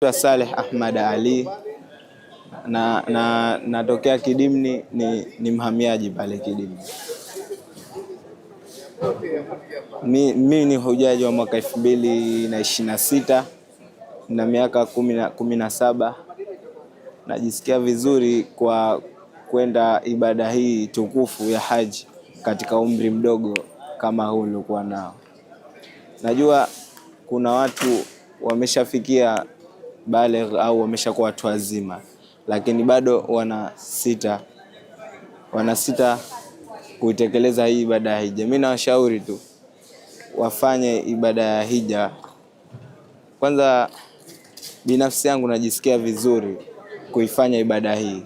Saleh Ahmad Ali na natokea Kidimni, ni mhamiaji pale Kidimni. Mimi ni hujaji wa mwaka 2026 na miaka 17. Najisikia vizuri kwa kwenda ibada hii tukufu ya haji katika umri mdogo kama huu nilikuwa nao. Najua kuna watu wameshafikia baligh au wameshakuwa watu wazima, lakini bado wanasita kuitekeleza hii ibada ya hija. Mimi nawashauri tu wafanye ibada ya hija. Kwanza binafsi yangu najisikia vizuri kuifanya ibada hii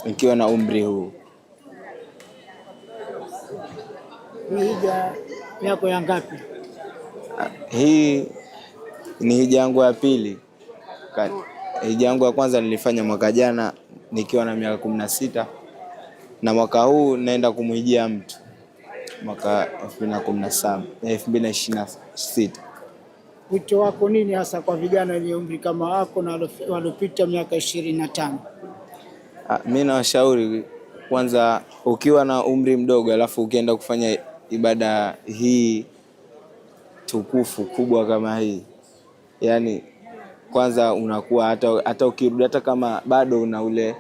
nikiwa na umri huu. Hija yako ya ngapi? Hii ni hija yangu ya pili. Hija yangu ya kwanza nilifanya mwaka jana nikiwa na miaka 16, na mwaka huu naenda kumhijia mtu mwaka 2026. Wito wako nini hasa kwa vijana wenye umri kama wako na waliopita miaka 25? Mimi nawashauri kwanza, ukiwa na umri mdogo alafu ukienda kufanya ibada hii tukufu kubwa kama hii, yani kwanza unakuwa hata ukirudi, hata kama bado una ule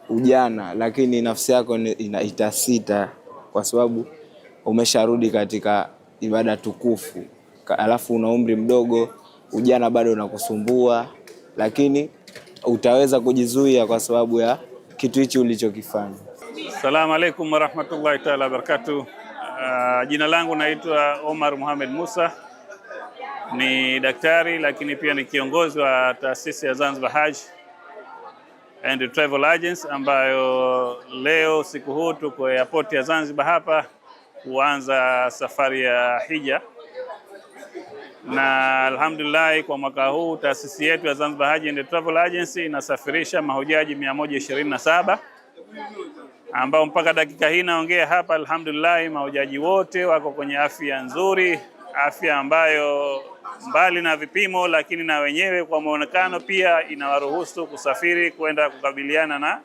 ujana, lakini nafsi yako itasita kwa sababu umesharudi katika ibada tukufu. Alafu una umri mdogo, ujana bado unakusumbua, lakini utaweza kujizuia kwa sababu ya kitu hichi ulichokifanya. Assalamu alaikum warahmatullahi ta'ala wabarakatuh. Jina langu naitwa Omar Mohamed Musa, ni daktari lakini pia ni kiongozi wa taasisi ya Zanzibar Hajj and Travel Agency, ambayo leo siku huu tuko airport ya Zanzibar hapa kuanza safari ya hija. Na alhamdulillah, kwa mwaka huu taasisi yetu ya Zanzibar Hajj and Travel Agency inasafirisha mahujaji 127, ambao mpaka dakika hii naongea hapa, alhamdulillah, mahujaji wote wako kwenye afya nzuri, afya ambayo mbali na vipimo, lakini na wenyewe kwa muonekano pia inawaruhusu kusafiri kwenda kukabiliana na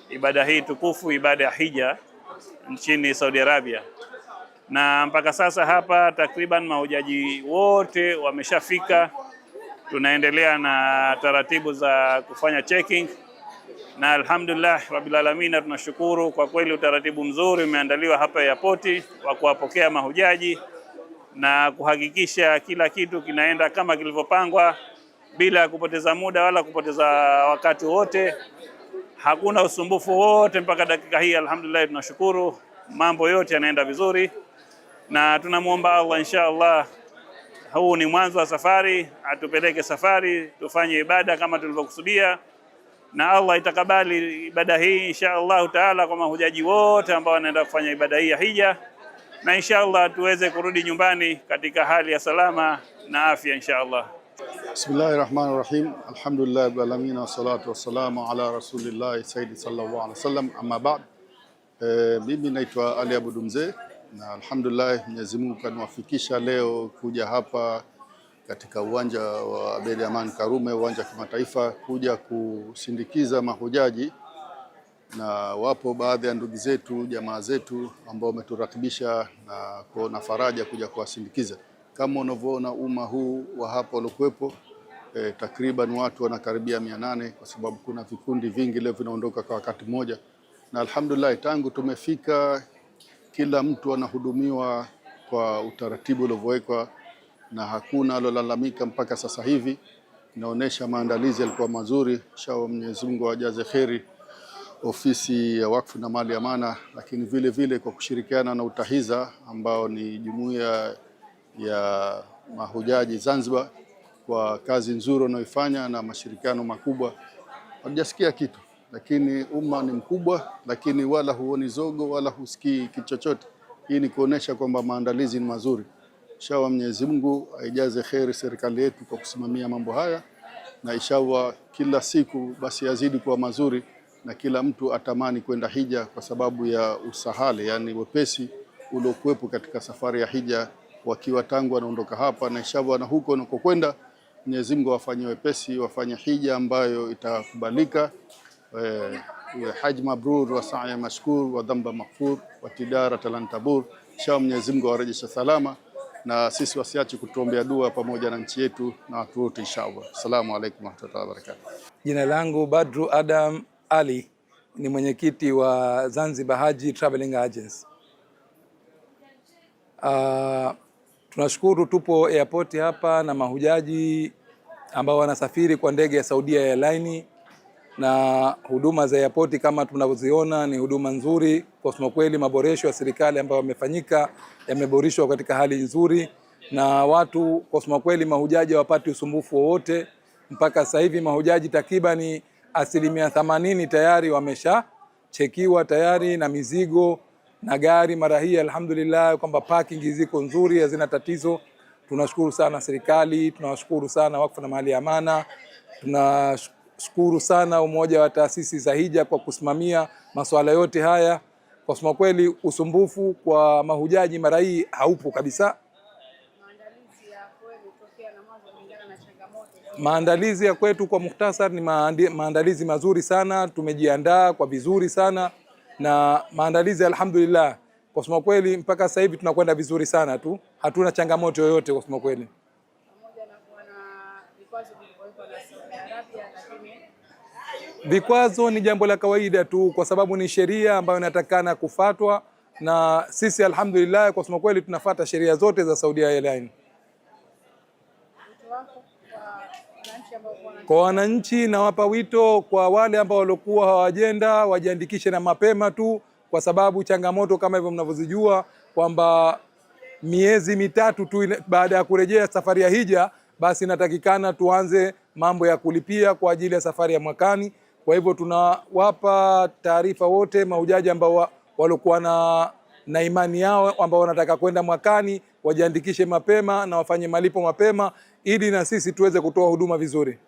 ibada hii tukufu, ibada ya hija nchini Saudi Arabia. Na mpaka sasa hapa takriban mahujaji wote wameshafika. Tunaendelea na taratibu za kufanya checking, na alhamdulillah rabbil alamin, tunashukuru kwa kweli utaratibu mzuri umeandaliwa hapa airport wa kuwapokea mahujaji na kuhakikisha kila kitu kinaenda kama kilivyopangwa bila kupoteza muda wala kupoteza wakati wote. Hakuna usumbufu wote mpaka dakika hii. Alhamdulillah, tunashukuru mambo yote yanaenda vizuri, na tunamuomba Allah inshallah, huu ni mwanzo wa safari, atupeleke safari tufanye ibada kama tulivyokusudia, na Allah itakabali ibada hii inshallah taala kwa mahujaji wote ambao wanaenda kufanya ibada hii ya hija, na inshallah tuweze kurudi nyumbani katika hali ya salama na afya inshallah. Bismillahirrahmanirrahim. Alhamdulillah rabbil alamin, wassalatu wassalamu ala rasulillah sayyidi sallallahu alaihi wasallam, amma ba'd. Mimi naitwa Ali Abudu Mzee, na alhamdulillah Mwenyezi Mungu kaniwafikisha leo kuja hapa katika uwanja wa Abeid Aman Karume, uwanja wa kimataifa, kuja kusindikiza mahujaji. Na wapo baadhi ya ndugu zetu, jamaa zetu ambao wameturatibisha na kuona faraja kuja kuwasindikiza. Kama unavyoona umma huu wa hapa uliokuwepo, takriban watu wanakaribia 800, kwa sababu kuna vikundi vingi leo vinaondoka kwa wakati mmoja. Na alhamdulillah tangu tumefika kila mtu anahudumiwa kwa utaratibu uliowekwa na hakuna alolalamika mpaka sasa hivi. Inaonesha maandalizi yalikuwa mazuri. Inshallah Mwenyezi Mungu ajaze kheri ofisi ya wakfu na mali amana, lakini vile vile kwa kushirikiana na Utahiza ambao ni jumuiya ya mahujaji Zanzibar, kwa kazi nzuri wanaoifanya na mashirikiano makubwa. Hatujasikia kitu, lakini umma ni mkubwa, lakini wala huoni zogo wala husikii kitu chochote. Hii ni kuonesha kwamba maandalizi ni mazuri. Inshallah Mwenyezi Mungu aijaze kheri serikali yetu kwa kusimamia mambo haya, na inshallah kila siku basi yazidi kuwa mazuri, na kila mtu atamani kwenda hija kwa sababu ya usahali, yani wepesi uliokuwepo katika safari ya hija, wakiwa tangu wanaondoka hapa na inshallah na huko unakokwenda Mwenyezi Mungu awafanyie wepesi, wafanye hija ambayo itakubalika, haji mabrur wa sa'i mashkur wa dhanba maghfur wa tijaratan lan tabur. Inshallah Mwenyezi Mungu awarejeshe salama, na sisi wasiache kutuombea dua pamoja na nchi yetu na watu wote inshallah. Assalamu alaykum wa rahmatullahi wa barakatuh. Jina langu Badru Adam Ali, ni mwenyekiti wa Zanzibar Haji Traveling Agency. Tunashukuru tupo airport hapa na mahujaji ambao wanasafiri kwa ndege ya Saudia Airlines, na huduma za airport kama tunavyoziona ni huduma nzuri. Kwa kusema kweli, maboresho ya serikali ambayo yamefanyika yameboreshwa katika hali nzuri, na watu kwa kusema kweli mahujaji hawapati usumbufu wowote. Mpaka sasa hivi mahujaji takriban 80% tayari wameshachekiwa tayari, na mizigo na gari mara hii alhamdulillah kwamba parking ziko nzuri, hazina tatizo. Tunashukuru sana serikali, tunashukuru sana Wakfu na Mali ya Amana, tunashukuru sana Umoja wa Taasisi za Hija kwa kusimamia masuala yote haya. Kwa kusema kweli usumbufu kwa mahujaji mara hii haupo kabisa. Maandalizi ya kwetu kwa mukhtasar ni maandalizi mazuri sana, tumejiandaa kwa vizuri sana, na maandalizi alhamdulillah kwa kusema kweli mpaka sasa hivi tunakwenda vizuri sana tu, hatuna changamoto yoyote kwa kusema kweli. Vikwazo ni jambo la kawaida tu, kwa sababu ni sheria ambayo inatakana kufuatwa, na sisi alhamdulillah kwa kusema kweli tunafuata sheria zote za Saudi Airlines. Kwa wananchi nawapa wito, kwa wale ambao walikuwa hawajenda wajiandikishe na mapema tu, kwa sababu changamoto kama hivyo mnavyozijua kwamba miezi mitatu tu baada ya kurejea safari ya hija, basi inatakikana tuanze mambo ya kulipia kwa ajili ya safari ya mwakani. Kwa hivyo tunawapa taarifa wote mahujaji ambao walikuwa na imani yao ambao wanataka kwenda mwakani wajiandikishe mapema na wafanye malipo mapema, ili na sisi tuweze kutoa huduma vizuri.